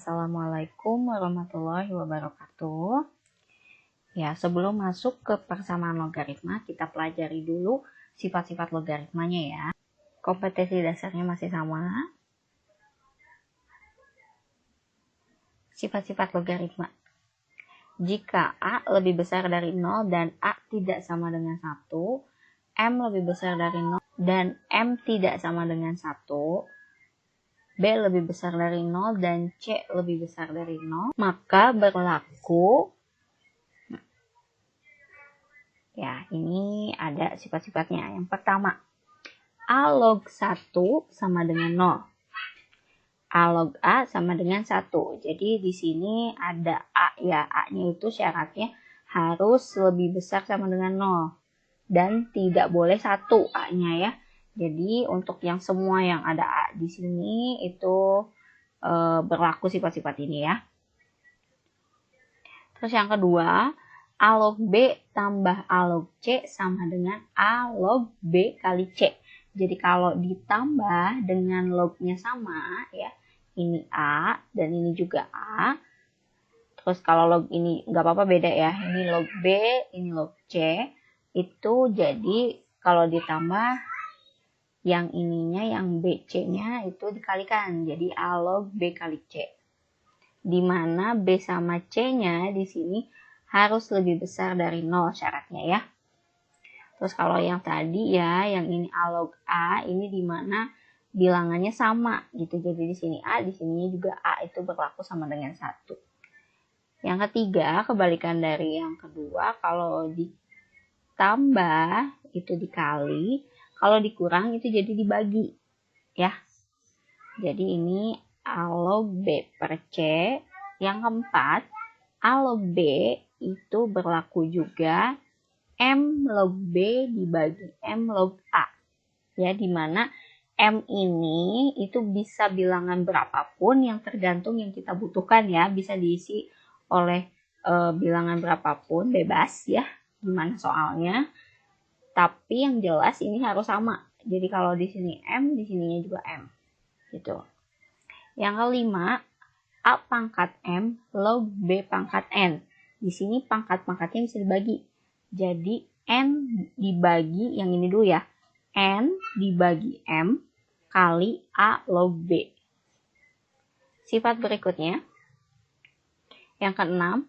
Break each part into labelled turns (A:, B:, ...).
A: Assalamualaikum warahmatullahi wabarakatuh. Ya, sebelum masuk ke persamaan logaritma, kita pelajari dulu sifat-sifat logaritmanya ya. Kompetensi dasarnya masih sama. Sifat-sifat logaritma. Jika A lebih besar dari 0 dan A tidak sama dengan 1, M lebih besar dari 0 dan M tidak sama dengan 1, B lebih besar dari 0 dan C lebih besar dari 0, maka berlaku, ya ini ada sifat-sifatnya. Yang pertama, A log 1 sama dengan 0. A log A sama dengan 1. Jadi di sini ada A ya, A-nya itu syaratnya harus lebih besar sama dengan 0. Dan tidak boleh 1 A-nya ya. Jadi untuk yang semua yang ada A di sini itu berlaku sifat-sifat ini ya. Terus yang kedua, A log B tambah A log C sama dengan A log B kali C. Jadi kalau ditambah dengan lognya sama ya, ini A dan ini juga A. Terus kalau log ini nggak apa-apa beda ya, ini log B, ini log C. Itu jadi kalau ditambah yang ininya, yang BC-nya itu dikalikan. Jadi A log B kali C. Di mana B sama C-nya di sini harus lebih besar dari 0 syaratnya ya. Terus kalau yang tadi ya, yang ini A log A, ini di mana bilangannya sama gitu. Jadi di sini A, di sini juga A itu berlaku sama dengan 1. Yang ketiga, kebalikan dari yang kedua, kalau ditambah itu dikali, kalau dikurang itu jadi dibagi ya. Jadi ini A log B per C. Yang keempat, A log B itu berlaku juga M log B dibagi M log A. Ya, dimana M ini itu bisa bilangan berapapun yang tergantung yang kita butuhkan ya. Bisa diisi oleh bilangan berapapun, bebas ya, gimana soalnya. Tapi yang jelas ini harus sama. Jadi kalau di sini M, di sininya juga M. Gitu. Yang kelima, A pangkat M log B pangkat N. Di sini pangkat-pangkatnya bisa dibagi. Jadi N dibagi, yang ini dulu ya, N dibagi M kali A log B. Sifat berikutnya, yang keenam,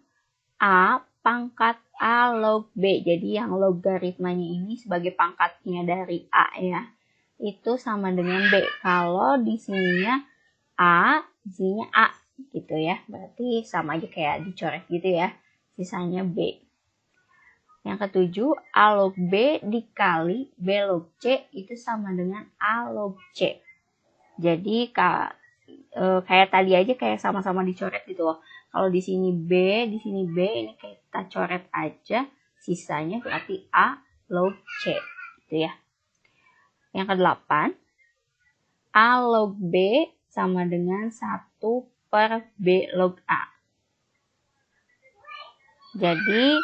A: A pangkat A log B. Jadi yang logaritmanya ini sebagai pangkatnya dari A ya, itu sama dengan B. Kalau di sininya A, di sininya A gitu ya. Berarti sama aja kayak dicoret gitu ya. Sisanya B. Yang ketujuh, A log B dikali B log C itu sama dengan A log C. Jadi kayak tadi aja kayak sama-sama dicoret gitu loh. Kalau di sini B, di sini B, ini kayak kita coret aja. Sisanya berarti A log C gitu ya. Yang kedelapan, A log B sama dengan 1 per B log A. Jadi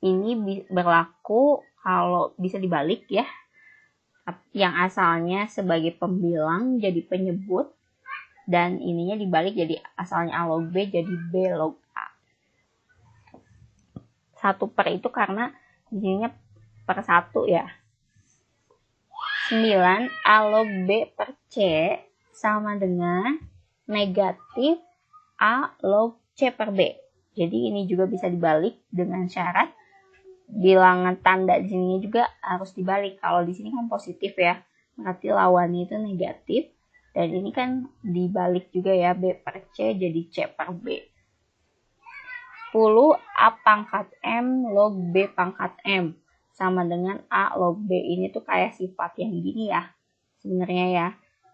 A: ini berlaku kalau bisa dibalik ya. Yang asalnya sebagai pembilang jadi penyebut. Dan ininya dibalik jadi asalnya A log B jadi B log A. 1 per itu karena di sininya per 1 ya. 9 A log B per C sama dengan negatif A log C per B. Jadi ini juga bisa dibalik dengan syarat bilangan tanda di sini juga harus dibalik. Kalau di sini kan positif ya, berarti lawannya itu negatif. Dan ini kan dibalik juga ya, B per C jadi C per B. 10 A pangkat M log B pangkat M sama dengan A log B. Ini tuh kayak sifat yang gini ya sebenarnya ya.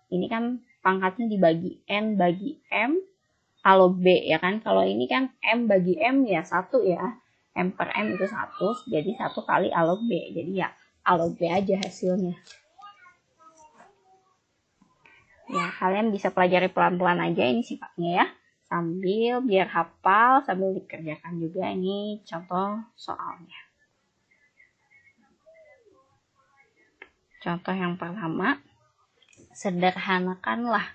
A: Ini kan pangkatnya dibagi N bagi M A log B ya kan. Kalau ini kan M bagi M ya 1 ya. M per M itu 1, jadi 1 kali A log B. Jadi ya A log B aja hasilnya. Ya, kalian bisa pelajari pelan-pelan aja ini sifatnya ya. Sambil biar hafal, sambil dikerjakan juga ini contoh soalnya. Contoh yang pertama, sederhanakanlah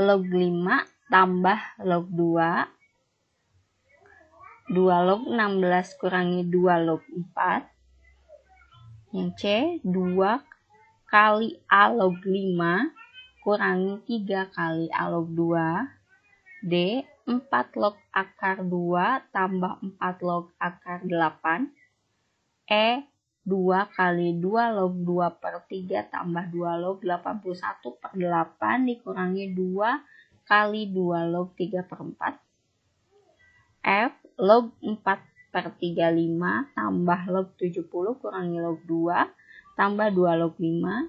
A: log 5 tambah log 2. 2 log 16 kurangi 2 log 4. Yang C, 2 kali A log 5 kurangi 3 kali A log 2. D, 4 log akar 2 tambah 4 log akar 8. E, 2 kali 2 log 2 per 3 tambah 2 log 81 per 8 dikurangi 2 kali 2 log 3 per 4. F, log 4 per 35 tambah log 70 kurangi log 2 tambah 2 log 5.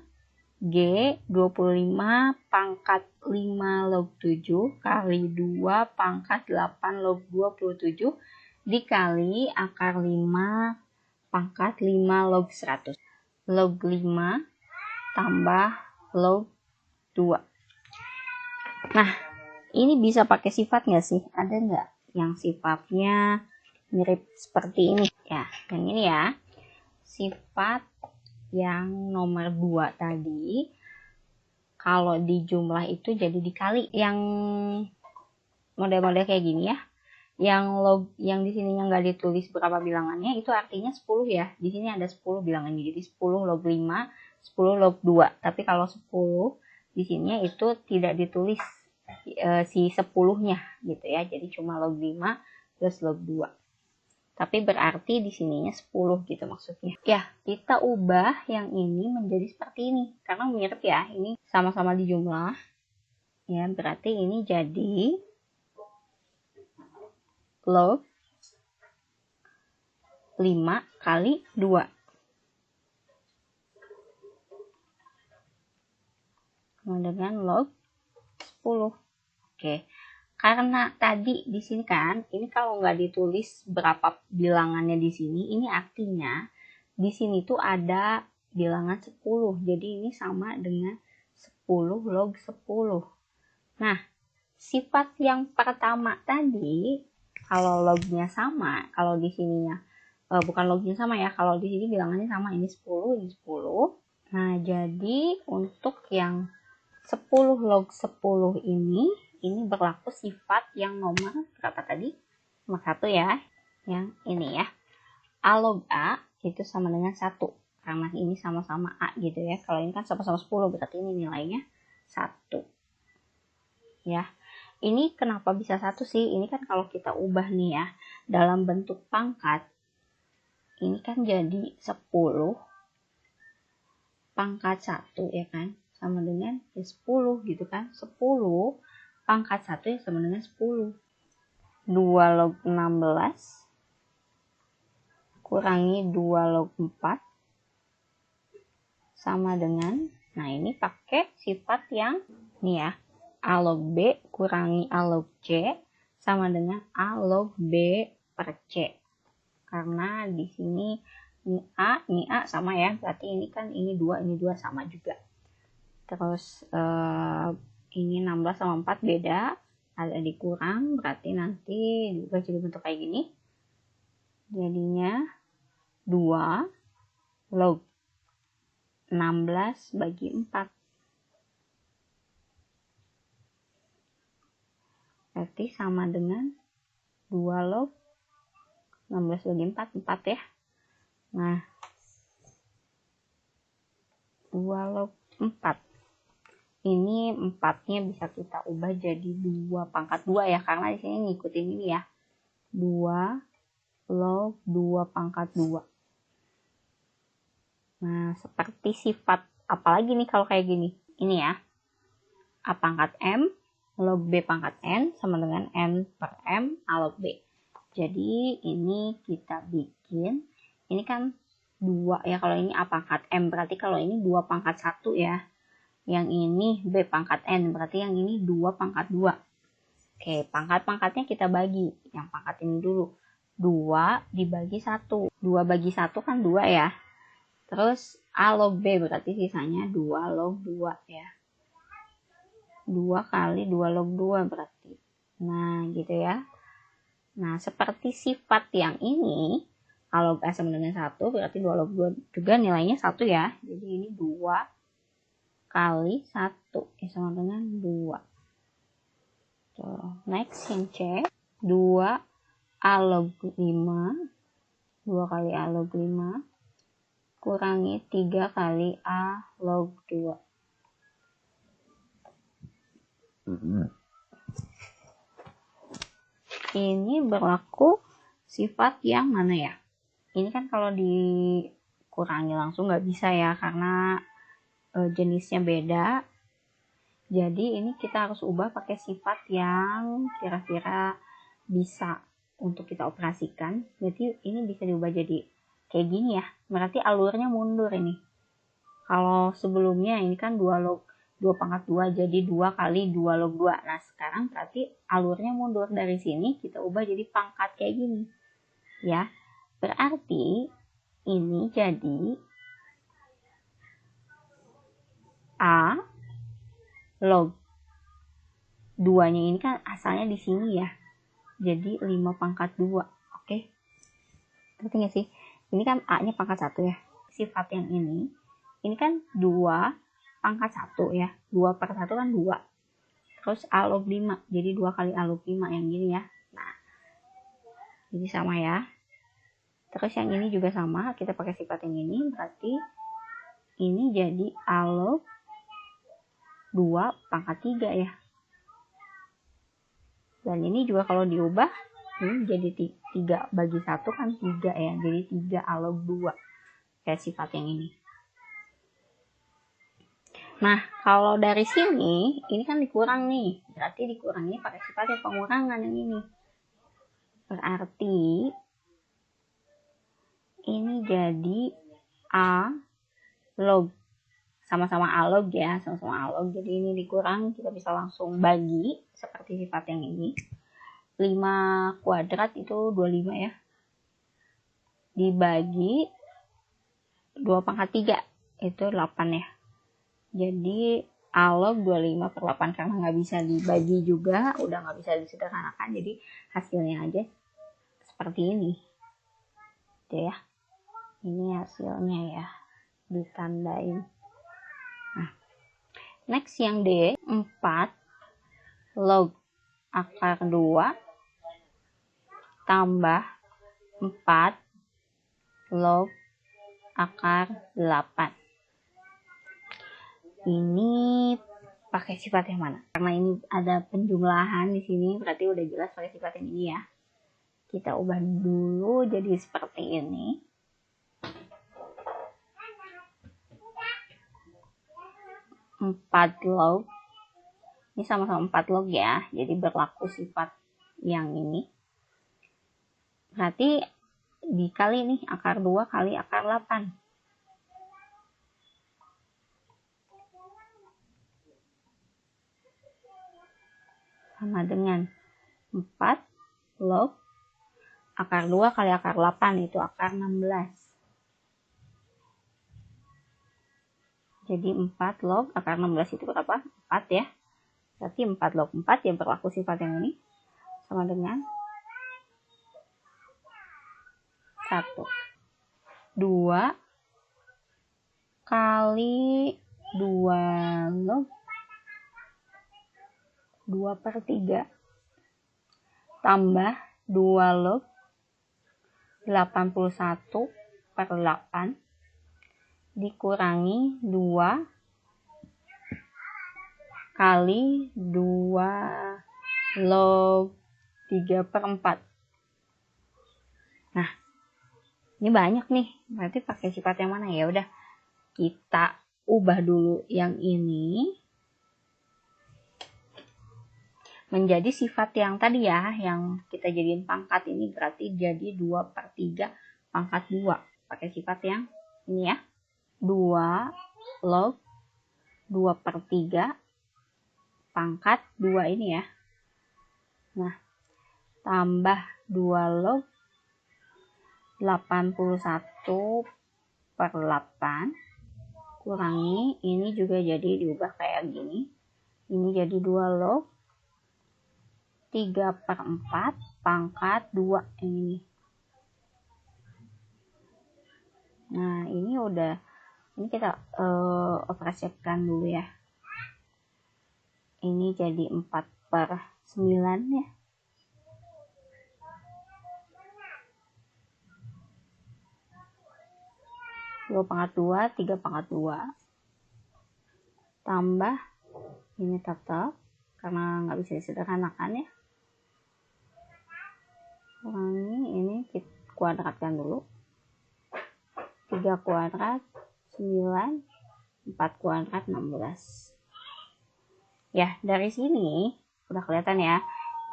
A: G, 25 pangkat 5 log 7 kali 2 pangkat 8 log 27 dikali akar 5 pangkat 5 log 100. Log 5 tambah log 2. Nah, ini bisa pakai sifat nggak sih? Ada nggak yang sifatnya mirip seperti ini? Ya, yang ini ya. Sifat yang nomor 2 tadi, kalau di jumlah itu jadi dikali. Yang model-model kayak gini ya. Yang di sininya nggak ditulis berapa bilangannya, itu artinya 10 ya. Di sini ada 10 bilangannya. Jadi 10 log 5, 10 log 2. Tapi kalau 10 di sininya itu tidak ditulis si 10-nya gitu ya. Jadi cuma log 5 plus log 2. Tapi berarti di sininya 10 gitu maksudnya. Ya, kita ubah yang ini menjadi seperti ini. Karena mirip ya, ini sama-sama di jumlah. Ya, berarti ini jadi log 5 kali 2. Sama dengan log 10. Oke. Karena tadi di sini kan, ini kalau nggak ditulis berapa bilangannya di sini, ini artinya di sini tuh ada bilangan 10. Jadi ini sama dengan 10 log 10. Nah, sifat yang pertama tadi, kalau lognya sama, kalau di sininya bukan lognya sama ya, kalau di sini bilangannya sama, ini 10, ini 10. Nah, jadi untuk yang 10 log 10 ini berlaku sifat yang nomor berapa tadi? Nomor 1 ya. Yang ini ya. A log A itu sama dengan 1. Karena ini sama-sama A gitu ya. Kalau ini kan sama-sama 10, berarti ini nilainya 1. Ya. Ini kenapa bisa 1 sih? Ini kan kalau kita ubah nih ya. Dalam bentuk pangkat. Ini kan jadi 10 pangkat 1 ya kan. Sama dengan 10 gitu kan. 10 pangkat 1 yang sama dengan 10. 2 log 16 kurangi 2 log 4 sama dengan, nah ini pakai sifat yang ini ya, A log B kurangi A log C sama dengan A log B per C. Karena di sini ini A sama ya, berarti ini kan ini 2 sama juga. Terus ini 16 sama 4 beda, ada dikurang, berarti nanti juga jadi bentuk kayak gini. Jadinya 2 log 16 bagi 4. Berarti sama dengan 2 log 16 bagi 4, 4 ya. Nah, 2 log 4. Ini 4-nya bisa kita ubah jadi 2 pangkat 2 ya, karena di sini ngikutin ini ya. 2 log 2 pangkat 2. Nah, seperti sifat apalagi nih kalau kayak gini. Ini ya. A pangkat M log B pangkat N sama dengan N per M A log B. Jadi ini kita bikin, ini kan 2 ya, kalau ini A pangkat M, berarti kalau ini 2 pangkat 1 ya. Yang ini B pangkat N, berarti yang ini 2 pangkat 2. Oke, pangkat-pangkatnya kita bagi. Yang pangkat ini dulu. 2 dibagi 1. 2 bagi 1 kan 2 ya. Terus A log B, berarti sisanya 2 log 2 ya. 2 kali 2 log 2 berarti. Nah, gitu ya. Nah, seperti sifat yang ini, A log A sama dengan 1, berarti 2 log 2 juga nilainya 1 ya. Jadi ini 2 kali 1 sama dengan 2. Next yang C, 2 A log 5, 2 kali A log 5 kurangi 3 kali A log 2. Ini berlaku sifat yang mana ya? Ini kan kalau dikurangi langsung nggak bisa ya, karena jenisnya beda. Jadi ini kita harus ubah pakai sifat yang kira-kira bisa untuk kita operasikan. Berarti ini bisa diubah jadi kayak gini ya. Berarti alurnya mundur ini. Kalau sebelumnya ini kan 2 pangkat 2, jadi 2 kali 2 log 2. Nah sekarang berarti alurnya mundur. Dari sini kita ubah jadi pangkat kayak gini. Ya, berarti ini jadi A log 2-nya ini kan asalnya di sini ya. Jadi 5 pangkat 2. Oke. Ngerti nggak sih? Ini kan A-nya pangkat 1 ya. Sifat yang ini kan 2 pangkat 1 ya. 2 per 1 kan 2. Terus A log 5. Jadi 2 kali A log 5 yang gini ya. Nah, ini sama ya. Terus yang ini juga sama. Kita pakai sifat yang ini. Berarti ini jadi A log 2 pangkat 3 ya. Dan ini juga kalau diubah, ini jadi 3 bagi 1 kan 3 ya. Jadi 3 A log 2. Kayak sifat yang ini. Nah, kalau dari sini, ini kan dikurang nih. Berarti dikurang ini pakai sifat yang pengurangan yang ini. Berarti ini jadi A log. Sama-sama A log ya, sama-sama A log. Jadi ini dikurang, kita bisa langsung bagi seperti sifat yang ini. 5 kuadrat itu 25 ya. Dibagi 2 pangkat 3 itu 8 ya. Jadi A log 25 per 8 karena nggak bisa dibagi juga, udah nggak bisa disederhanakan. Jadi hasilnya aja seperti ini. Oke ya. Ini hasilnya ya. Ditandain. Nah, next yang D, 4 log akar 2 tambah 4 log akar 8. Ini pakai sifat yang mana? Karena ini ada penjumlahan di sini, berarti udah jelas pakai sifat yang ini ya. Kita ubah dulu jadi seperti ini. Empat log. Ini sama-sama 4 log ya. Jadi berlaku sifat yang ini. Berarti dikali nih akar 2 kali akar 8. Sama dengan 4 log akar 2 kali akar 8 itu akar 16. Jadi 4 log akar 16 itu berapa? 4 ya. Berarti 4 log 4 yang berlaku sifat yang ini sama dengan 1. 2 kali 2 log 2 per 3 tambah 2 log 81 per 8 dikurangi 2 kali 2 log 3 per 4. Nah, ini banyak nih. Berarti pakai sifat yang mana ya? Udah, kita ubah dulu yang ini menjadi sifat yang tadi ya, yang kita jadiin pangkat ini berarti jadi 2 per 3 pangkat 2. Pakai sifat yang ini ya. 2 log 2 per 3 pangkat 2 ini ya. Nah, tambah 2 log 81 per 8 kurangi, ini juga jadi diubah kayak gini. Ini jadi 2 log 3 per 4 pangkat 2 ini. Nah, ini udah, ini kita operasikan dulu ya. Ini jadi 4/9 ya. 2/2, 3/2. Tambah, ini tetap, karena nggak bisa disederhanakan ya. Kurangi, ini kita kuadratkan dulu. 3 kuadrat, 9, 4 kuadrat, 16. Ya, dari sini udah kelihatan ya.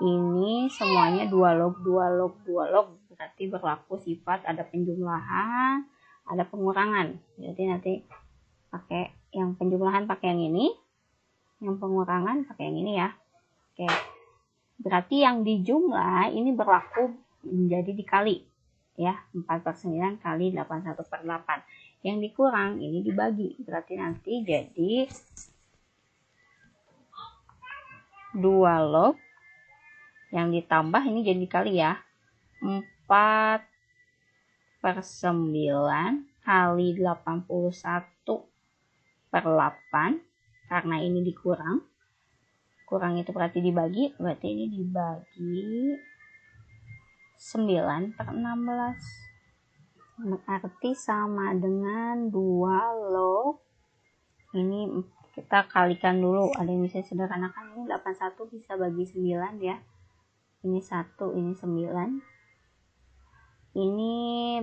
A: Ini semuanya 2 log, 2 log, 2 log. Berarti berlaku sifat ada penjumlahan, ada pengurangan. Jadi nanti pakai yang penjumlahan pakai yang ini, yang pengurangan pakai yang ini ya. Oke. Berarti yang dijumlah ini berlaku menjadi dikali. Ya, 4/9 kali 81/8. Yang dikurang ini dibagi. Berarti nanti jadi 2 log, yang ditambah ini jadi dikali ya, 4/9 kali 81/8, karena ini dikurang, kurang itu berarti dibagi, berarti ini dibagi 9/16, berarti sama dengan 2 log, ini kita kalikan dulu, ada yang bisa sederhanakan, ini 81 bisa bagi 9 ya, ini 1, ini 9, ini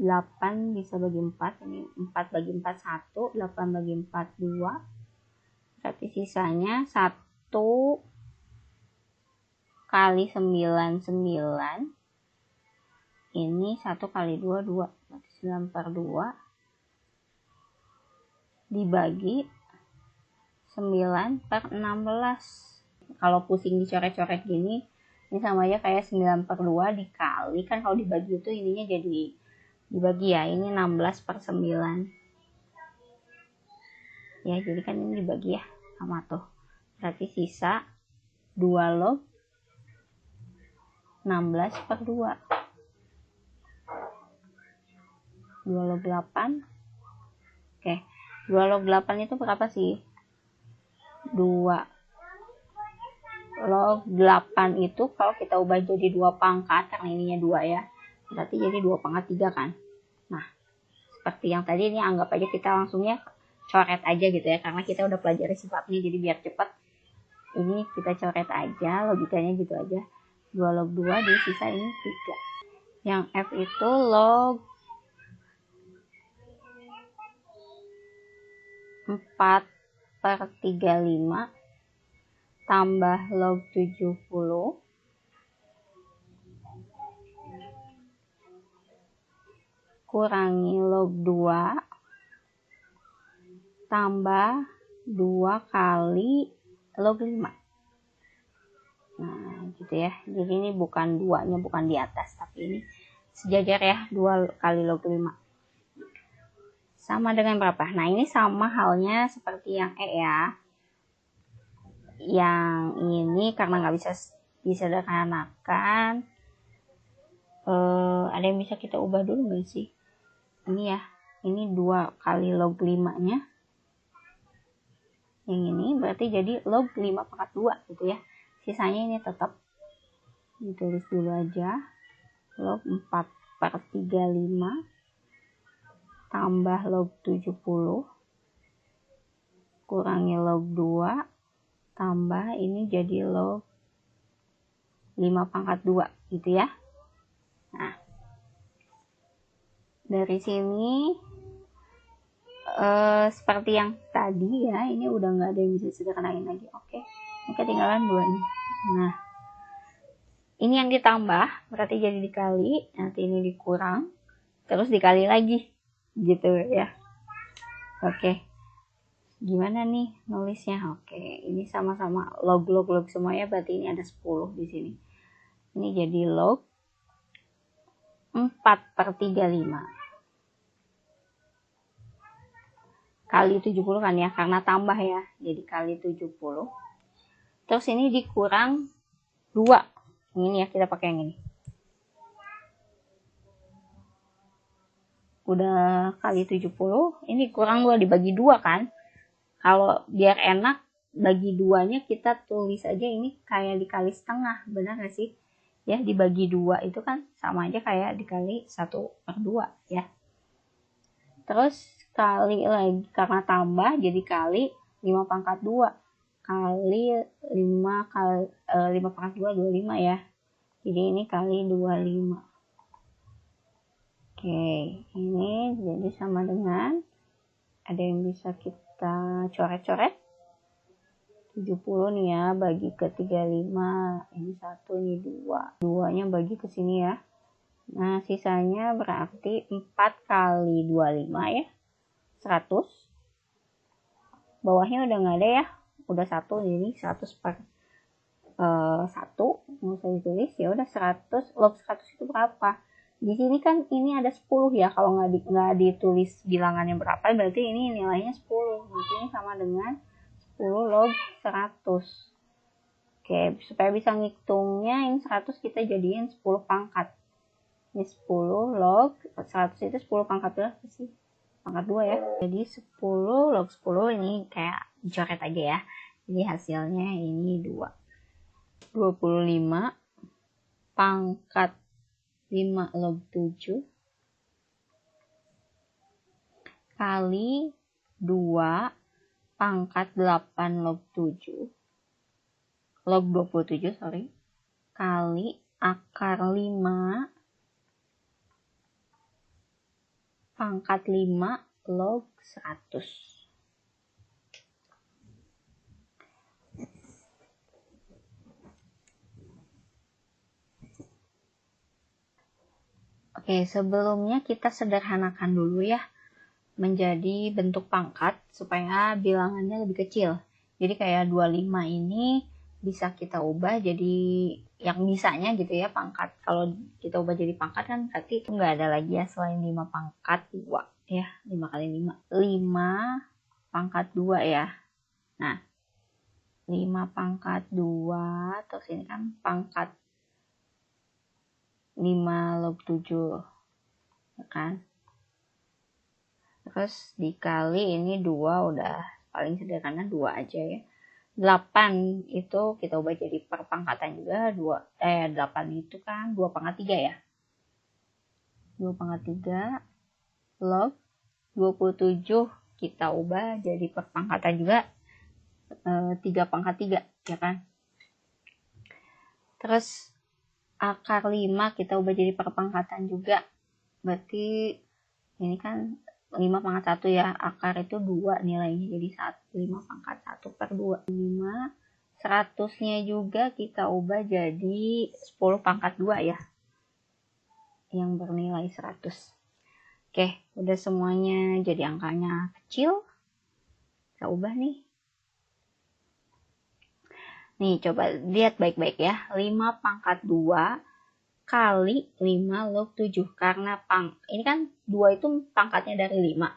A: 8 bisa bagi 4, ini 4 bagi 4 1, 8 bagi 4 2, berarti sisanya 1 kali 9 9, ini 1 kali 2 2, berarti 9/2 dibagi 9/16. Kalau pusing dicoret-coret gini, ini sama aja kayak 9/2 dikali, kan kalau dibagi itu ininya jadi dibagi ya, ini 16/9 ya, jadi kan ini dibagi ya sama tuh, berarti sisa 2 log 16/2, 2 log 8. Oke, 2 log 8 itu berapa sih? 2 log 8 itu kalau kita ubah jadi 2 pangkat, karena ininya 2 ya, berarti jadi 2/3 kan. Nah, seperti yang tadi, ini anggap aja kita langsungnya coret aja gitu ya, karena kita udah pelajari sifatnya, jadi biar cepat ini kita coret aja, logikanya gitu aja. 2 log 2 di sisa ini 3. Yang F itu log 4/35 tambah log 70 kurangi log 2 tambah 2 kali log 5. Nah, gitu ya. Jadi ini bukan 2-nya, bukan di atas, tapi ini sejajar ya, 2 kali log 5. Sama dengan berapa? Nah, ini sama halnya seperti yang E ya. Yang ini karena nggak bisa disederhanakan, ada yang bisa kita ubah dulu nggak sih? Ini ya, ini 2 kali log 5-nya. Yang ini berarti jadi log 5/2 gitu ya. Sisanya ini tetap ditulis dulu aja, log 4/35 tambah log 70 kurangi log 2 tambah ini jadi log 5/2 gitu ya. Nah, dari sini seperti yang tadi ya, ini udah nggak ada yang bisa sederhanain lagi. Oke, ini ketinggalan 2-nya. Nah, ini yang ditambah berarti jadi dikali, nanti ini dikurang, terus dikali lagi gitu ya. Oke, gimana nih nulisnya? Oke, ini sama-sama log semuanya, berarti ini ada 10 di sini. Ini jadi log 4/35 kali 70 kan ya, karena tambah ya, jadi kali 70. Terus ini dikurang 2. Ini ya, kita pakai yang ini. Udah kali 70, ini kurang 2 dibagi 2 kan. Kalau biar enak bagi duanya kita tulis aja ini kayak dikali setengah, benar gak sih? Ya, dibagi 2 itu kan sama aja kayak dikali 1/2 ya. Terus kali lagi karena tambah jadi kali 5 pangkat 2 kali 5 kali 5 pangkat 2 25 ya. Jadi ini kali 25. Oke, ini jadi sama dengan, ada yang bisa kita coret-coret, 70 nih ya, bagi ke 35, ini 1, ini 2, 2-nya bagi ke sini ya. Nah, sisanya berarti 4 kali 25 ya, 100. Bawahnya udah nggak ada ya, udah 1, jadi 100 per 1, nggak usah ditulis, ya udah 100. Log 100 itu berapa? Di sini kan ini ada 10 ya, kalau nggak ditulis bilangannya berapa, berarti ini nilainya 10. Berarti ini sama dengan 10 log 100. Oke, supaya bisa ngitungnya, ini 100 kita jadiin 10 pangkat. Ini 10 log 100 itu 10 pangkat berapa sih? Pangkat 2 ya. Jadi 10 log 10 ini kayak dicoret aja ya. Jadi hasilnya ini 2. 25 pangkat 5 log 7 kali 2 pangkat 8 log 7 log 27 sorry, kali akar 5 pangkat 5 log 100. Oke, sebelumnya kita sederhanakan dulu ya menjadi bentuk pangkat supaya bilangannya lebih kecil. Jadi kayak 25 ini bisa kita ubah jadi yang bisanya gitu ya, pangkat. Kalau kita ubah jadi pangkat kan berarti itu nggak ada lagi ya selain 5 pangkat 2 ya, 5 kali 5. 5 pangkat 2 ya. Nah, 5 pangkat 2, terus ini kan pangkat 5 log 7 ya kan. Terus dikali ini 2, udah paling sederhana 2 aja ya. 8 itu kita ubah jadi perpangkatan juga, 8 itu kan 2 pangkat 3 ya. 2 pangkat 3 log 27 kita ubah jadi perpangkatan juga, 3 pangkat 3 ya kan. Terus akar 5 kita ubah jadi perpangkatan juga, berarti ini kan 5 pangkat 1 ya, akar itu 2 nilainya, jadi 5 pangkat 1 per 2. 5, 100-nya juga kita ubah jadi 10 pangkat 2 ya, yang bernilai 100. Oke, udah semuanya jadi angkanya kecil, kita ubah nih. Nih, coba lihat baik-baik ya, 5 pangkat 2 kali 5 log 7. Karena ini kan 2 itu pangkatnya dari 5.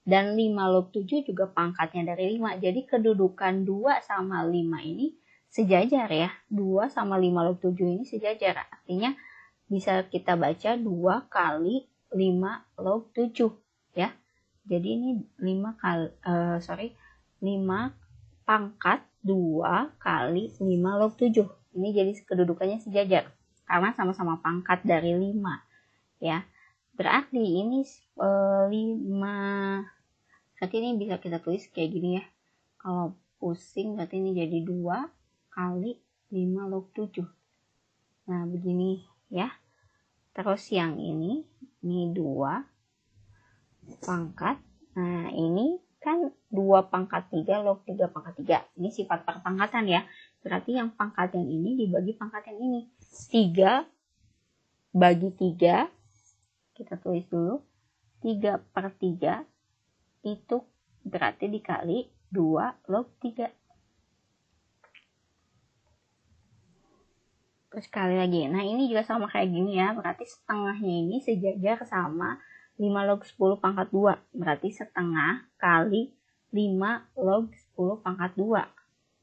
A: Dan 5 log 7 juga pangkatnya dari 5. Jadi kedudukan 2 sama 5 ini sejajar ya. 2 sama 5 log 7 ini sejajar. Artinya bisa kita baca 2 kali 5 log 7 ya. Jadi ini 5 pangkat 2 kali 5 log 7. Ini jadi kedudukannya sejajar karena sama-sama pangkat dari 5 ya. Berarti ini 5, berarti ini bisa kita tulis kayak gini ya. Kalau pusing berarti ini jadi 2 kali 5 log 7. Nah, begini ya. Terus yang ini 2 pangkat. Nah, ini kan 2 pangkat 3 log 3 pangkat 3. Ini sifat perpangkatan ya. Berarti yang pangkat yang ini dibagi pangkat yang ini. 3 bagi 3. Kita tulis dulu. 3 per 3 itu berarti dikali 2 log 3. Terus sekali lagi. Nah, ini juga sama kayak gini ya. Berarti setengahnya ini sejajar sama 5 log 10 pangkat 2. Berarti setengah kali 5 log 10 pangkat 2.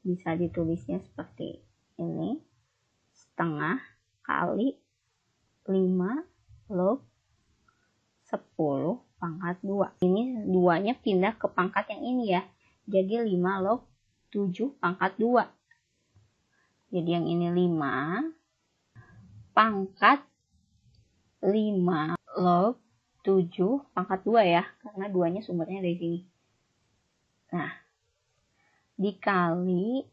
A: Bisa ditulisnya seperti ini. Setengah kali 5 log 10 pangkat 2. Ini 2-nya pindah ke pangkat yang ini ya. Jadi 5 log 7 pangkat 2. Jadi yang ini 5 pangkat 5 log 7 pangkat 2 ya, karena 2-nya sumbernya dari sini. Nah, dikali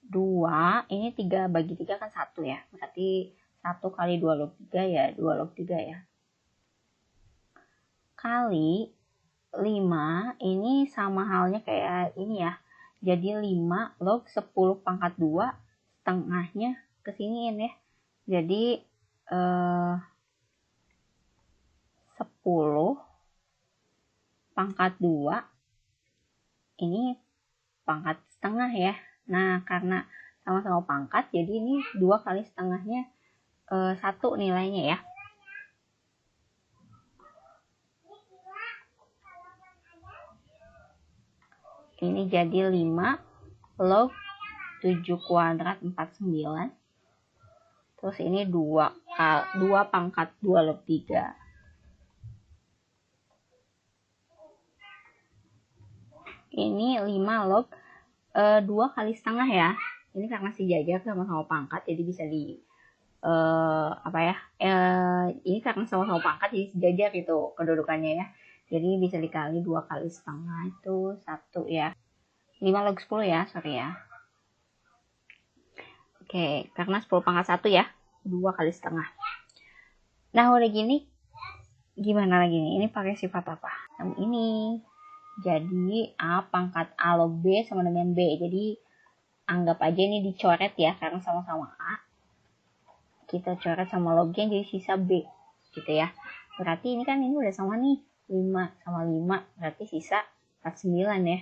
A: 2, ini 3 bagi 3 kan 1 ya, berarti 1 kali 2 log 3 ya, 2 log 3 ya. Kali 5, ini sama halnya kayak ini ya, jadi 5 log 10 pangkat 2, setengahnya kesiniin ya. Jadi 10 pangkat 2, ini pangkat setengah ya. Nah, karena sama-sama pangkat, jadi ini 2 kali setengahnya 1 nilainya ya. Ini jadi 5 log 7 kuadrat 49. Terus ini 2 pangkat 2 log 3. Ini 5 log 2 kali setengah ya. Ini karena si jajar sama-sama pangkat, jadi bisa di ini karena sama-sama pangkat, jadi sejajar itu kedudukannya ya. Jadi bisa dikali 2 kali setengah, itu 1 ya. 5 log 10 ya, sorry ya. Oke, karena 10 pangkat 1 ya, 2 kali setengah. Nah, udah gini, gimana lagi nih? Ini pakai sifat apa? Yang ini. Jadi, A pangkat A log B sama dengan B. Jadi, anggap aja ini dicoret ya, karena sama-sama A. Kita coret sama lognya, jadi sisa B. Gitu ya. Berarti ini kan ini udah sama nih. 5 sama 5, berarti sisa 49 ya.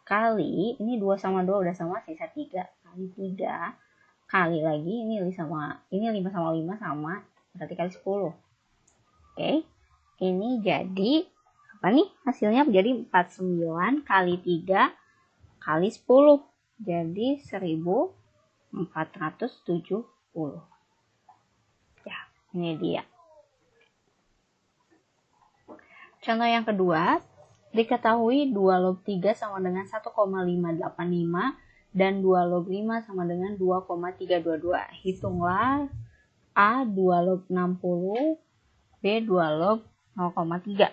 A: Kali, ini 2 sama 2 udah sama, sisa 3. Kali 3, kali lagi, ini 5 sama 5 sama, berarti kali 10. Oke, ini jadi, apa nih hasilnya? Jadi 49 kali 3 kali 10. Jadi 1470. Ya, ini dia. Contoh yang kedua, diketahui 2 log 3 sama dengan 1,585 dan 2 log 5 sama dengan 2,322. Hitunglah A 2 log 60, B 2 log 0,3.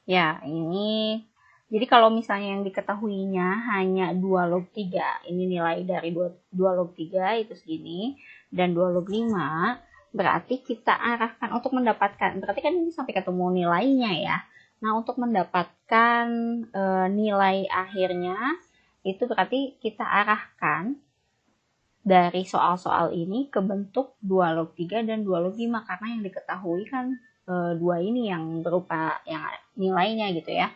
A: Ya, ini jadi kalau misalnya yang diketahuinya hanya 2 log 3, ini nilai dari 2 log 3 itu segini, dan 2 log 5, berarti kita arahkan untuk mendapatkan, berarti kan ini sampai ketemu nilainya ya. Nah, untuk mendapatkan nilai akhirnya, itu berarti kita arahkan dari soal-soal ini ke bentuk 2 log 3 dan 2 log 5, karena yang diketahui kan 2 ini yang berupa yang nilainya gitu ya.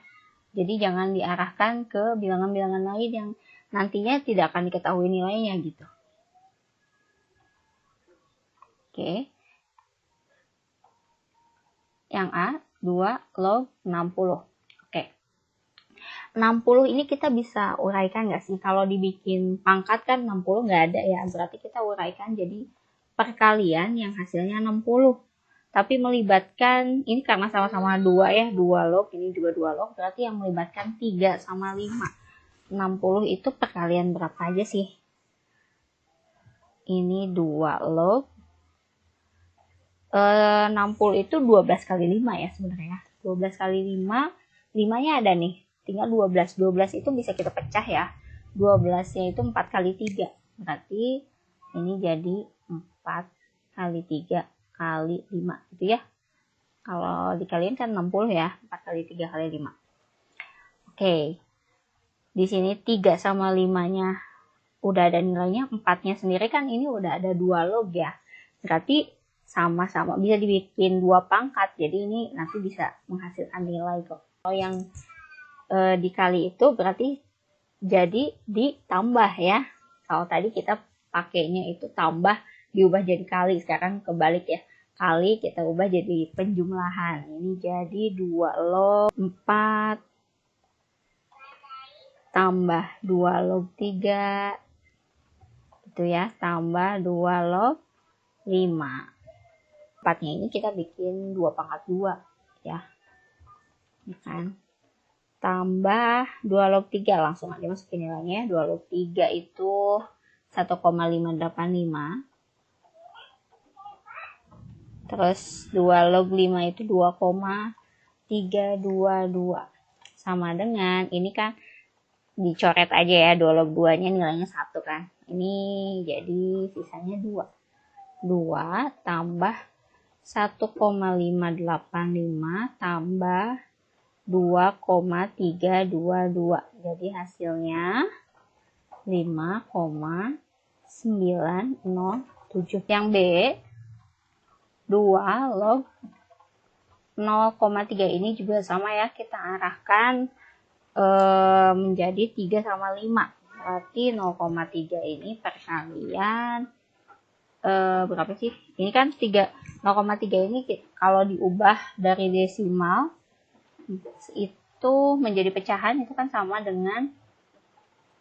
A: Jadi jangan diarahkan ke bilangan-bilangan lain yang nantinya tidak akan diketahui nilainya gitu. Oke. Yang A, 2 log 60. Oke. 60 ini kita bisa uraikan nggak sih? Kalau dibikin pangkat kan 60 nggak ada ya. Berarti kita uraikan jadi perkalian yang hasilnya 60. Tapi melibatkan, ini karena sama-sama 2 ya, 2 log, ini juga 2 log. Berarti yang melibatkan 3 sama 5. 60 itu perkalian berapa aja sih? Ini 2 log. 60 itu 12 kali 5 ya sebenarnya. 12 kali 5, 5-nya ada nih. Tinggal 12. 12 itu bisa kita pecah ya. 12-nya itu 4 kali 3. Berarti ini jadi 4 kali 3 kali 5 gitu ya. Kalau dikaliin kan 60 ya. 4 kali 3 kali 5. Oke. Di sini 3 sama 5-nya udah ada nilainya. 4-nya sendiri kan ini udah ada 2 log ya. Berarti sama-sama bisa dibikin 2 pangkat. Jadi ini nanti bisa menghasilkan nilai kok. Kalau yang dikali itu berarti jadi ditambah ya. Kalau tadi kita pakainya itu tambah diubah jadi kali, sekarang kebalik ya. Kali kita ubah jadi penjumlahan. Ini jadi 2 log 4 tambah 2 log 3 itu ya, tambah 2 log 5. 4-nya ini kita bikin 2 pangkat 2 ya. Ini kan. tambah 2 log 3. Langsung aja masukin nilainya. 2 log 3 itu 1,585. Terus 2 log 5 itu 2,322. Sama dengan, ini kan dicoret aja ya, 2 log 2 nya nilainya 1 kan. Ini jadi sisanya 2. 2 tambah 1,585 tambah 2,322. Jadi hasilnya 5,907. Yang B, 2 log 0,3 ini juga sama ya, kita arahkan menjadi 3/5. Berarti 0,3 ini perkalian berapa sih? Ini kan 0,3 ini kalau diubah dari desimal itu menjadi pecahan, itu kan sama dengan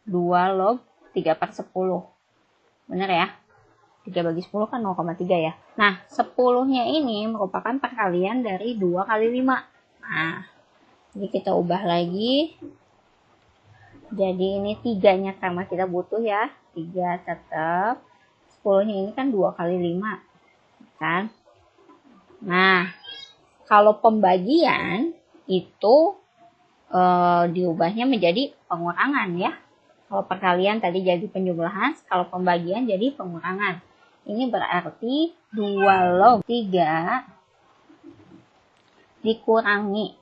A: 2 log 3/10. Benar ya? 3 bagi 10 kan 0,3 ya. Nah, 10-nya ini merupakan perkalian dari 2 kali 5. Nah, jadi kita ubah lagi. Jadi ini 3-nya karena kita butuh ya. 3 tetap. 10-nya ini kan 2 kali 5. Kan? Nah, kalau pembagian itu diubahnya menjadi pengurangan ya. Kalau perkalian tadi jadi penjumlahan, kalau pembagian jadi pengurangan. Ini berarti 2 log 3 dikurangi.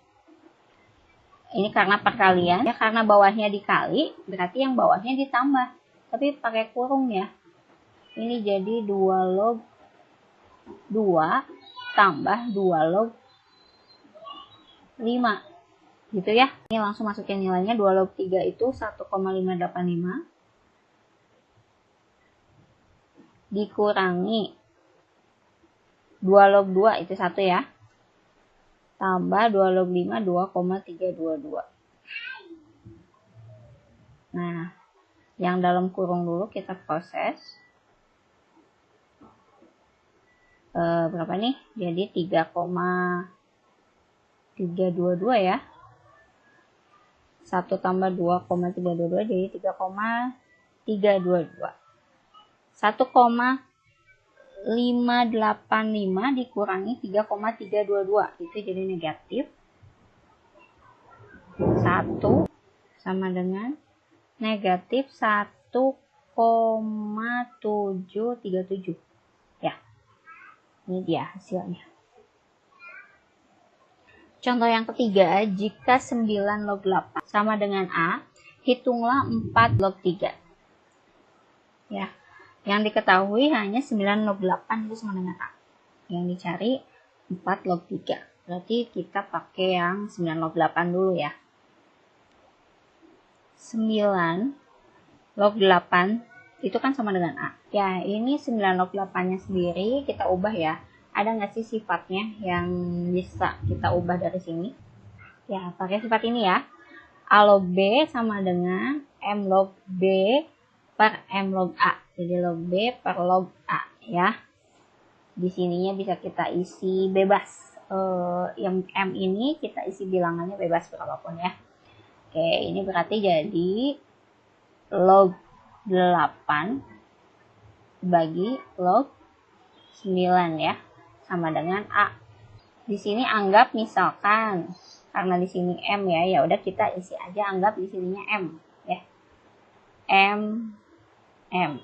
A: Ini karena perkalian, ya karena bawahnya dikali, berarti yang bawahnya ditambah. Tapi pakai kurung ya. Ini jadi 2 log 2 tambah 2 log 5. Gitu ya. Ini langsung masukin nilainya. 2 log 3 itu 1,585. Dikurangi 2 log 2 itu 1 ya. Tambah 2 log 5 2,322. Nah, yang dalam kurung dulu kita proses. Berapa nih? Jadi 3,322 ya. 1 tambah 2,322 jadi 3,322. 1,585 dikurangi 3,322 itu jadi negatif. 1 sama dengan negatif 1,737 ya. Ini dia hasilnya. Contoh yang ketiga, jika 9 log 8 sama dengan A, hitunglah 4 log 3. Ya. Yang diketahui hanya 9 log 8 itu sama dengan A. Yang dicari 4 log 3. Berarti kita pakai yang 9 log 8 dulu ya. 9 log 8 itu kan sama dengan A. Ya, ini 9 log 8-nya sendiri kita ubah ya. Ada nggak sih sifatnya yang bisa kita ubah dari sini? Ya, pakai sifat ini ya. A log B sama dengan M log B per M log A. Jadi log B per log A ya. Di sininya bisa kita isi bebas. Yang M ini kita isi bilangannya bebas berapapun ya. Oke, ini berarti jadi log 8 bagi log 9 ya. Sama dengan A. Di sini anggap misalkan karena di sini M ya, ya udah kita isi aja anggap di sininya M ya. M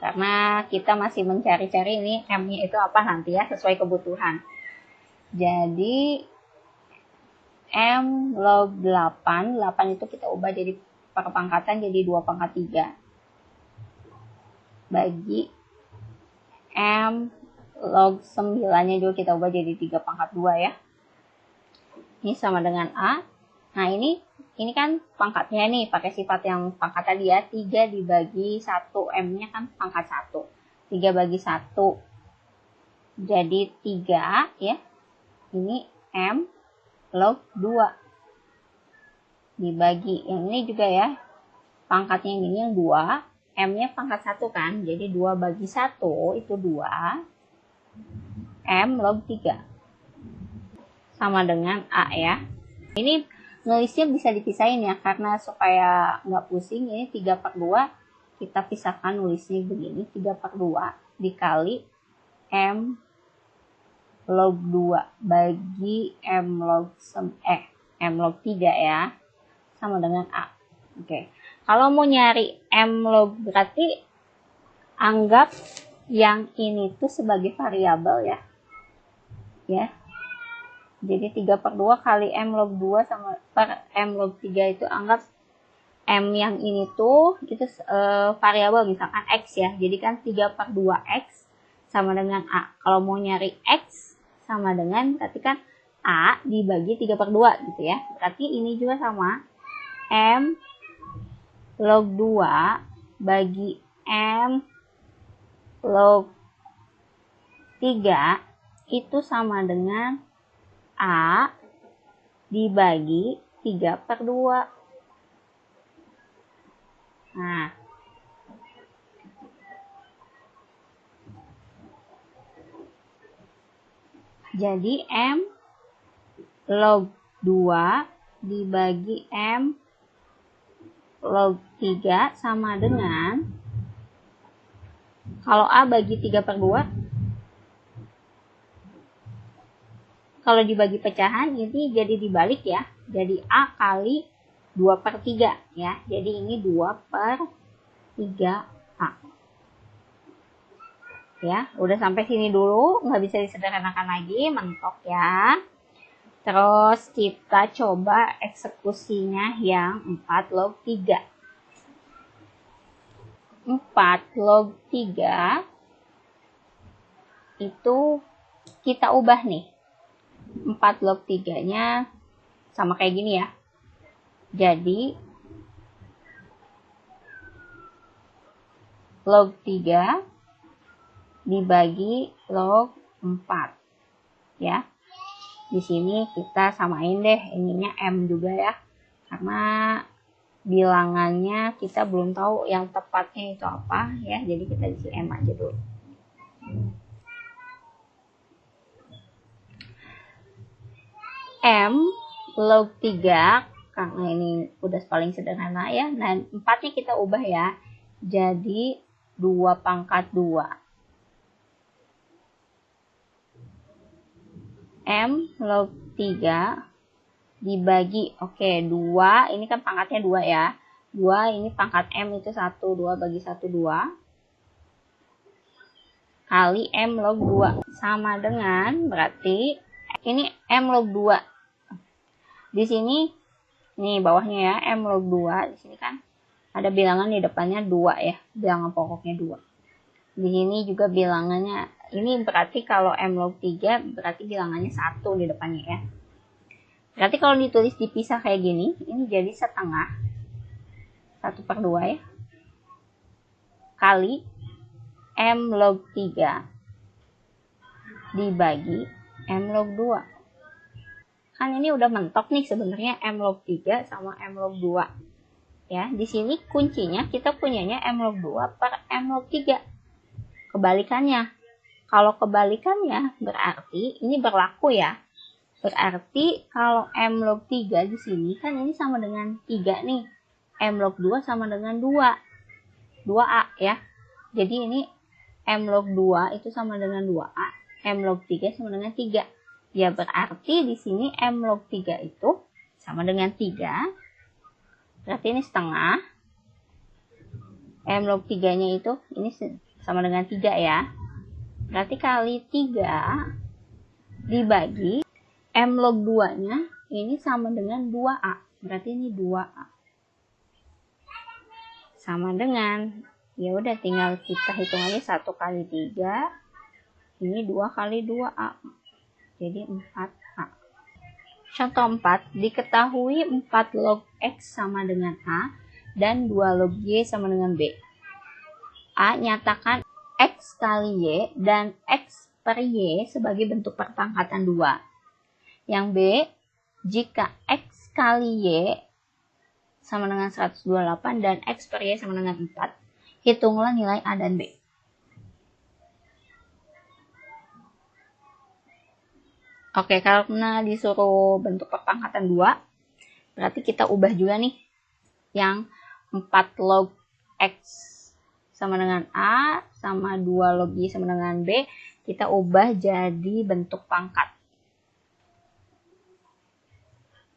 A: karena kita masih mencari-cari ini M-nya itu apa nanti ya sesuai kebutuhan. Jadi M log 8 itu kita ubah jadi perpangkatan jadi 2/3 bagi M log 9-nya juga kita ubah jadi 3/2 ya. Ini sama dengan A. Nah, ini kan pangkatnya nih, pakai sifat yang pangkat tadi ya. 3 dibagi 1, M-nya kan pangkat 1. 3 bagi 1. Jadi 3 ya. Ini M log 2. Dibagi, yang ini juga ya. Pangkatnya yang ini yang 2. M-nya pangkat 1 kan. Jadi 2 bagi 1 itu 2. M log 3. Sama dengan A ya. Ini nulisnya bisa dipisahin ya, karena supaya nggak pusing. Ini 3/2 kita pisahkan nulisnya begini, 3/2 dikali M log 2 bagi M log 3 ya, sama dengan A. Oke. Kalau mau nyari M log, berarti anggap yang ini tuh sebagai variabel ya. Ya. Jadi 3/2 kali M log 2 sama per M log 3 itu anggap M yang ini tuh itu variabel misalkan X ya. Jadi kan 3/2 X sama dengan A. Kalau mau nyari X sama dengan berarti kan A dibagi 3/2 gitu ya. Berarti ini juga sama. M log 2 bagi M log 3 itu sama dengan A dibagi 3/2. Nah, jadi M log 2 dibagi M log 3 sama dengan, kalau A bagi 3/2, kalau dibagi pecahan ini jadi dibalik ya. Jadi A kali 2/3 ya. Jadi ini 2/3 A. Ya, udah sampai sini dulu, nggak bisa disederhanakan lagi, mentok ya. Terus kita coba eksekusinya yang 4 log 3. 4 log 3 itu kita ubah nih. 4 log 3-nya sama kayak gini ya. Jadi log 3 dibagi log 4 ya. Di sini kita samain deh ininya M juga ya. Karena bilangannya kita belum tahu yang tepatnya itu apa ya. Jadi kita isi M aja dulu. M log 3 karena ini udah paling sederhana ya. Nah, 4-nya kita ubah ya. Jadi 2/2 M log 3 dibagi, 2, ini kan pangkatnya 2 ya. 2 ini pangkat M itu 1, 2 bagi 1, 2. Kali M log 2 sama dengan, berarti ini M log 2. Di sini, nih bawahnya ya, M log 2. Di sini kan ada bilangan di depannya 2 ya, bilangan pokoknya 2. Di sini juga bilangannya, ini berarti kalau M log 3 berarti bilangannya 1 di depannya ya. Berarti kalau ditulis dipisah kayak gini, ini jadi setengah 1/2 ya. Kali M log 3 dibagi M log 2. Kan ini udah mentok nih sebenarnya M log 3 sama M log 2. Ya, di sini kuncinya kita punyanya M log 2 per M log 3. Kebalikannya. Kalau kebalikannya berarti ini berlaku ya. Berarti kalau M log 3 di sini kan ini sama dengan 3 nih. M log 2 sama dengan 2. 2A ya. Jadi ini M log 2 itu sama dengan 2A. M log 3 sama dengan 3. Ya berarti di sini M log 3 itu sama dengan 3. Berarti ini setengah. M log 3-nya itu ini sama dengan 3 ya. Berarti kali 3 dibagi M log 2-nya ini sama dengan 2A. Berarti ini 2A. Sama dengan, ya udah tinggal kita hitung aja 1 kali 3. Ini 2 kali 2A. Jadi 4A. Contoh 4, diketahui 4 log X sama dengan A dan 2 log Y sama dengan B. A nyatakan X kali Y dan X per Y sebagai bentuk perpangkatan 2. Yang B, jika X kali Y sama dengan 128 dan X per Y sama dengan 4, hitunglah nilai A dan B. Oke, karena disuruh bentuk perpangkatan 2, Berarti kita ubah juga nih yang 4 log X sama dengan A sama 2 log Y sama dengan B, kita ubah jadi bentuk pangkat.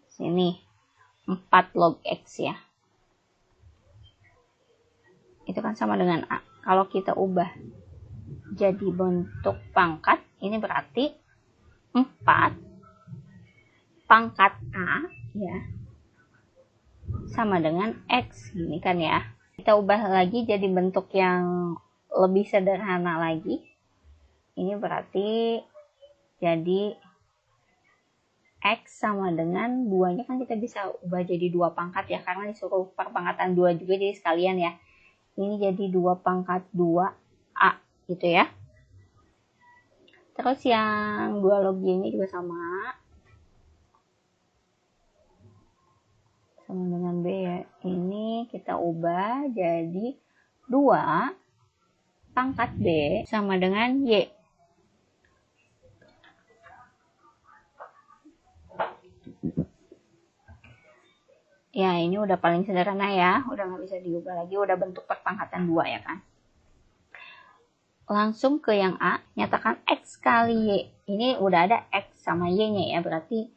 A: Sini 4 log X ya. Itu kan sama dengan A. Kalau kita ubah jadi bentuk pangkat, ini berarti 4 pangkat A ya sama dengan X, gini kan ya. Kita ubah lagi jadi bentuk yang lebih sederhana lagi. Ini berarti jadi X sama dengan 2-nya kan kita bisa ubah jadi 2 pangkat ya, karena disuruh perpangkatan 2 juga, jadi sekalian ya. Ini jadi 2 pangkat 2A gitu ya. Terus yang 2 log Y ini juga sama dengan B ya. Ini kita ubah jadi 2 pangkat B sama dengan Y. Ya, ini udah paling sederhana ya. Udah nggak bisa diubah lagi. Udah bentuk perpangkatan 2 ya kan. Langsung ke yang A. Nyatakan X kali Y. Ini udah ada X sama Y-nya ya. Berarti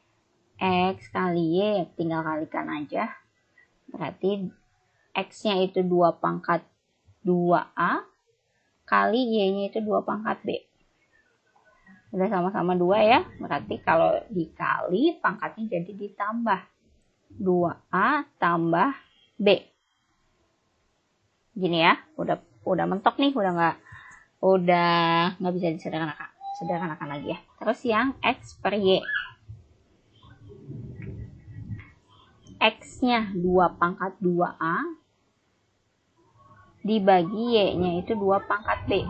A: X kali Y tinggal kalikan aja. Berarti X-nya itu 2 pangkat 2A. Kali Y-nya itu 2 pangkat B. Udah sama-sama 2 ya. Berarti kalau dikali pangkatnya jadi ditambah. 2A tambah B. Gini ya. Udah mentok nih. Udah nggak bisa disederhanakan lagi ya. Terus yang X per Y. X-nya 2 pangkat 2A. Dibagi Y-nya itu 2 pangkat B.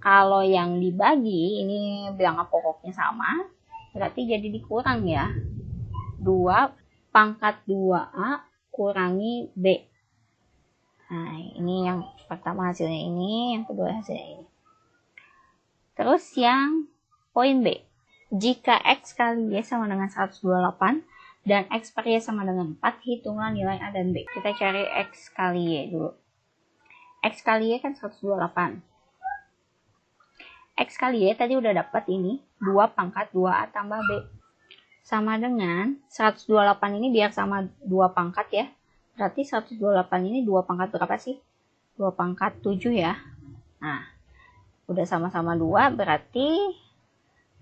A: Kalau yang dibagi, ini bilangan pokoknya sama, berarti jadi dikurang ya. 2 pangkat 2A kurangi B. Nah, ini yang pertama hasilnya ini, yang kedua hasilnya ini. Terus yang poin B. Jika X kali Y sama dengan 128, dan X per Y sama dengan 4, hitunglah nilai A dan B. Kita cari X kali Y dulu. X kali Y kan 128. X kali Y tadi udah dapat ini, 2 pangkat 2A tambah B. Sama dengan 128 ini biar sama 2 pangkat ya. Berarti 128 ini 2 pangkat berapa sih? 2 pangkat 7 ya. Nah, udah sama-sama 2 berarti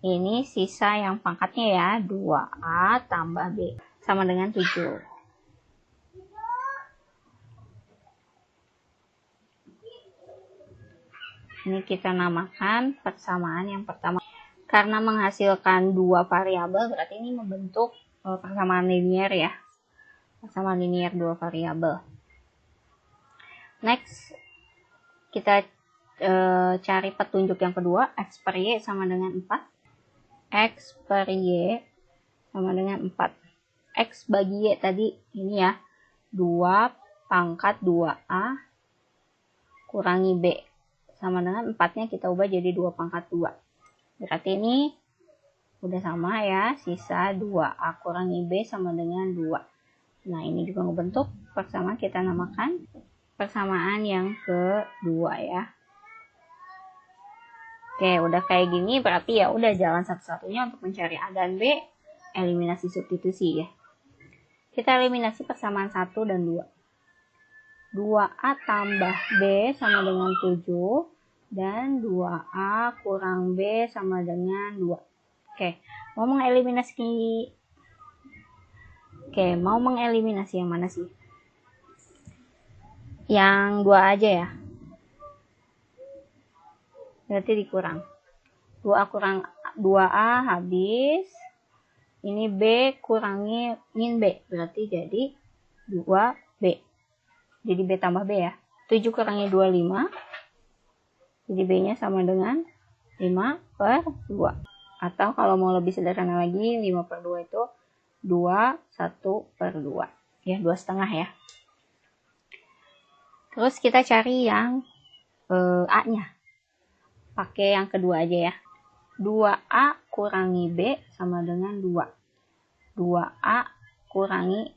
A: ini sisa yang pangkatnya ya, 2A tambah B. Sama dengan 7. Ini kita namakan persamaan yang pertama. Karena menghasilkan 2 variabel, berarti ini membentuk persamaan linier ya. Persamaan linier 2 variabel. Next, kita cari petunjuk yang kedua. X per Y sama dengan 4. X per Y sama dengan 4. X bagi Y tadi ini ya. 2 pangkat 2A kurangi B. Sama dengan 4-nya kita ubah jadi 2 pangkat 2. Berarti ini udah sama ya, sisa 2A kurangi B sama dengan 2. Nah, ini juga ngebentuk persamaan, kita namakan persamaan yang kedua ya. Oke, udah kayak gini berarti ya udah jalan satu-satunya untuk mencari A dan B, eliminasi substitusi ya. Kita eliminasi persamaan 1 dan 2. 2A tambah B sama dengan 7. Dan 2A kurang B sama dengan 2. Oke, mau mengeliminasi yang mana sih? Yang 2 aja ya. Berarti dikurang. 2A kurang 2A habis. Ini B kurangi min B. Berarti jadi 2B. Jadi B tambah B ya. 7 kurangi 25. Jadi B-nya sama dengan 5 per 2. Atau kalau mau lebih sederhana lagi, 5 per 2 itu 2, 1 per 2. Ya, 2,5 ya. Terus kita cari yang A-nya. Pakai yang kedua aja ya. 2A kurangi B sama dengan 2. 2A kurangi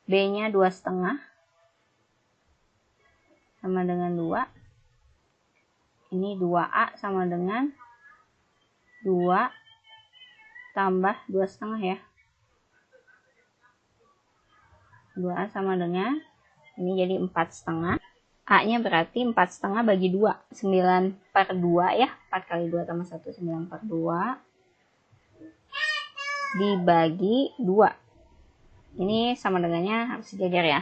A: B-nya 2,5 sama dengan 2. Ini 2A sama dengan 2 tambah 2,5 ya. 2A sama dengan, ini jadi 4,5. A-nya berarti 4,5 bagi 2. 9/2 ya. 4 kali 2 tambah 1, 9/2. Dibagi 2. Ini sama dengannya harus sejajar ya.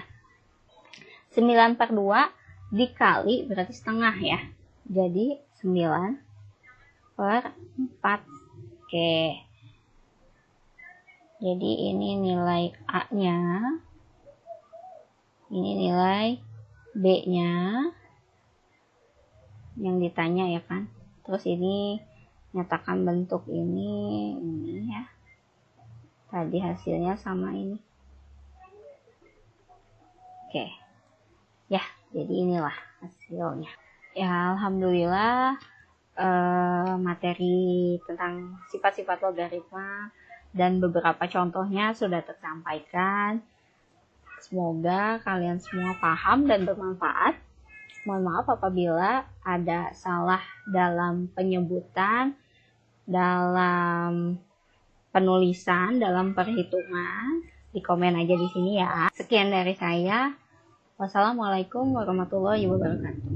A: 9/2 dikali berarti setengah ya. Jadi 9/4. Oke. Jadi ini nilai A-nya. Ini nilai B-nya yang ditanya ya kan. Terus ini nyatakan bentuk ini ya. Tadi hasilnya sama ini. Oke. Ya, jadi inilah hasilnya. Ya, alhamdulillah materi tentang sifat-sifat logaritma dan beberapa contohnya sudah tersampaikan. Semoga kalian semua paham dan bermanfaat. Mohon maaf apabila ada salah dalam penyebutan, dalam penulisan, dalam perhitungan. Di komen aja di sini ya. Sekian dari saya. Wassalamualaikum warahmatullahi wabarakatuh.